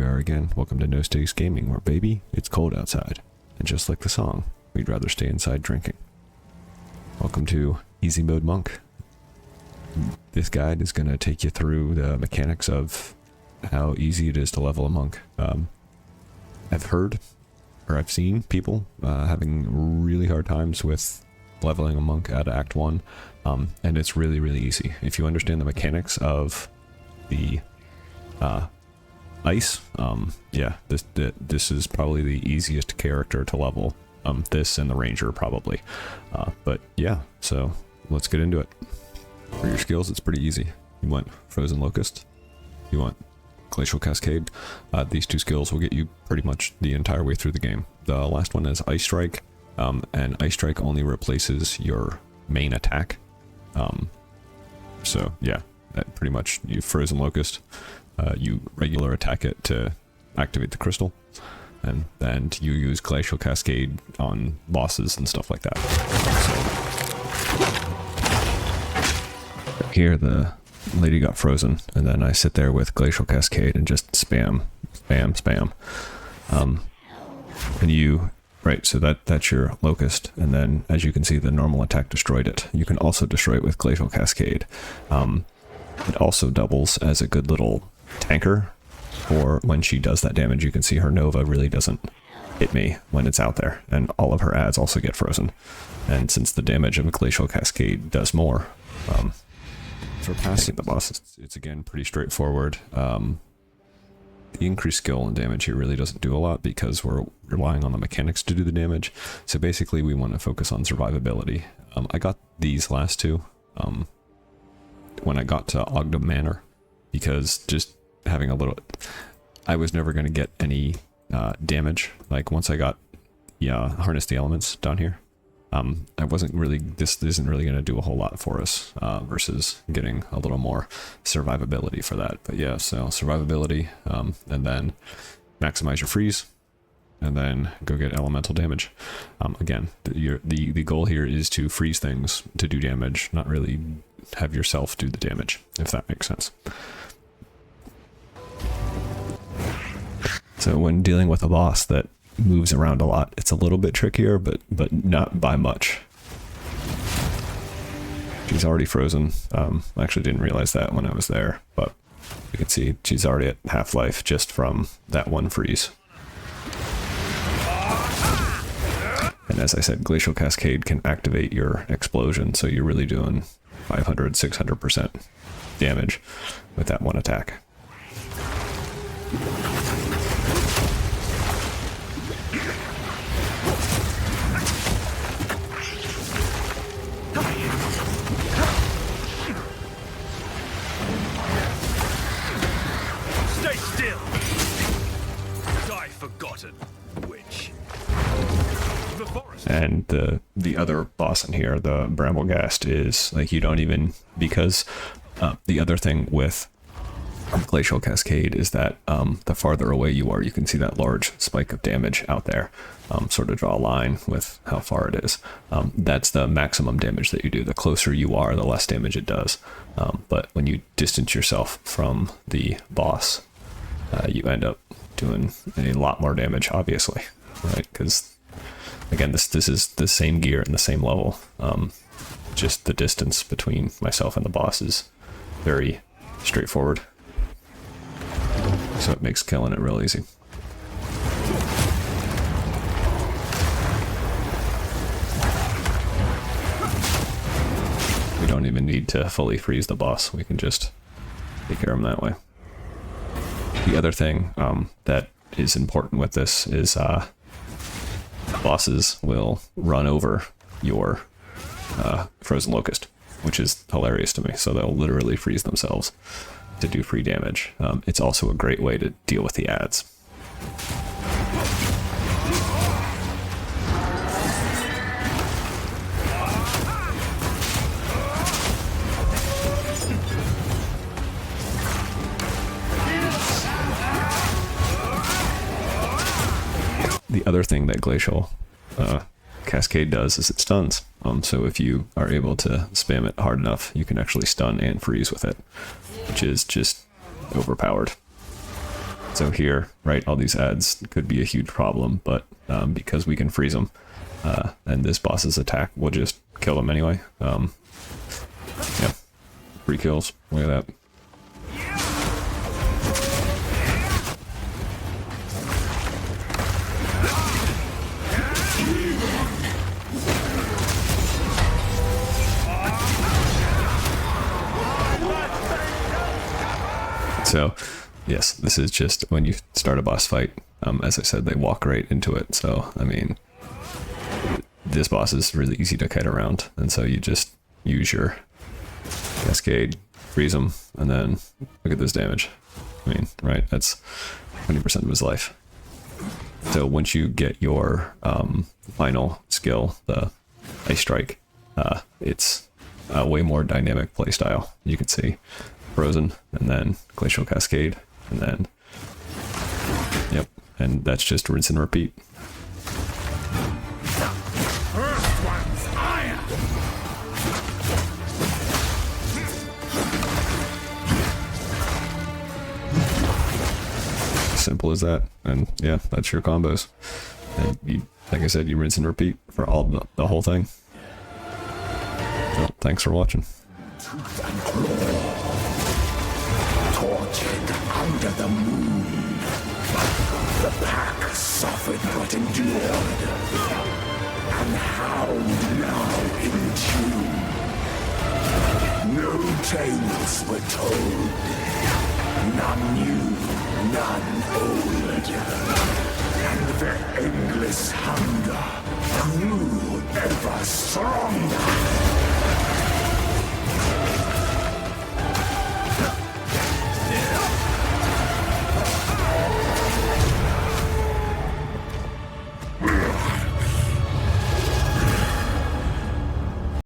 are again. Welcome to No Stakes Gaming, where baby, it's cold outside. And just like the song, we'd rather stay inside drinking. Welcome to Easy Mode Monk. This guide is going to take you through the mechanics of how easy it is to level a monk. I've heard, or I've seen people having really hard times with leveling a monk out of Act 1, and it's really, really easy. If you understand the mechanics of the ice, yeah, this is probably the easiest character to level. This and the ranger probably, but yeah, so let's get into it. For your skills, it's pretty easy. You want Frozen Locust, you want Glacial Cascade. These two skills will get you pretty much the entire way through the game. The last one is Ice Strike, and Ice Strike only replaces your main attack. So yeah, that pretty much, you Frozen Locust, you regular attack it to activate the crystal, and then you use Glacial Cascade on bosses and stuff like that. So here the lady got frozen, and then I sit there with Glacial Cascade and just spam. And you, right, so that's your Locust, and then as you can see, the normal attack destroyed it. You can also destroy it with Glacial Cascade. It also doubles as a good little tanker, or when she does that damage, you can see her Nova really doesn't hit me when it's out there, and all of her ads also get frozen. And since the damage of a Glacial Cascade does more, for passing the boss, it's again pretty straightforward. The increased skill and damage here really doesn't do a lot because we're relying on the mechanics to do the damage. So basically we want to focus on survivability. I got these last two when I got to Ogden Manor, because just having a little, I was never going to get any damage. Like once I got Harness the Elements down here, I wasn't really, this isn't really going to do a whole lot for us versus getting a little more survivability for that. But yeah, so survivability, and then maximize your freeze, and then go get elemental damage. Again, the goal here is to freeze things to do damage, not really have yourself do the damage, if that makes sense. So when dealing with a boss that moves around a lot, it's a little bit trickier, but not by much. She's already frozen. I actually didn't realize that when I was there, but you can see she's already at half-life just from that one freeze. And as I said, Glacial Cascade can activate your explosion, so you're really doing 500, 600% damage with that one attack. And the other boss in here, the Brambleghast, is like, you don't even, because the other thing with Glacial Cascade is that the farther away you are, you can see that large spike of damage out there. Sort of draw a line with how far it is. That's the maximum damage that you do. The closer you are, the less damage it does. But when you distance yourself from the boss, you end up doing a lot more damage, obviously, right? Because again, this is the same gear and the same level. Just the distance between myself and the boss is very straightforward. So it makes killing it real easy. We don't even need to fully freeze the boss. We can just take care of him that way. The other thing that is important with this is bosses will run over your Frozen Locust, which is hilarious to me. So they'll literally freeze themselves to do free damage. It's also a great way to deal with the ads. The other thing that Glacial Cascade does is it stuns. So if you are able to spam it hard enough, you can actually stun and freeze with it, which is just overpowered. So here, right, all these ads could be a huge problem, but because we can freeze them, and this boss's attack will just kill them anyway. Yeah, 3 kills. Look at that. So, yes, this is just when you start a boss fight. As I said, they walk right into it. So, I mean, this boss is really easy to kite around. And so you just use your cascade, freeze him, and then look at this damage. I mean, right, that's 20% of his life. So once you get your final skill, the Ice Strike, it's a way more dynamic playstyle. You can see Frozen, and then Glacial Cascade, and then, yep, and that's just rinse and repeat. First one's iron. Simple as that, and yeah, that's your combos. And you, like I said, you rinse and repeat for all the whole thing. So, thanks for watching. Tooth and claw. Tortured under the moon. The pack suffered but endured. And hound now in tune. No tales were told. None new, none old. And their endless hunger grew ever stronger.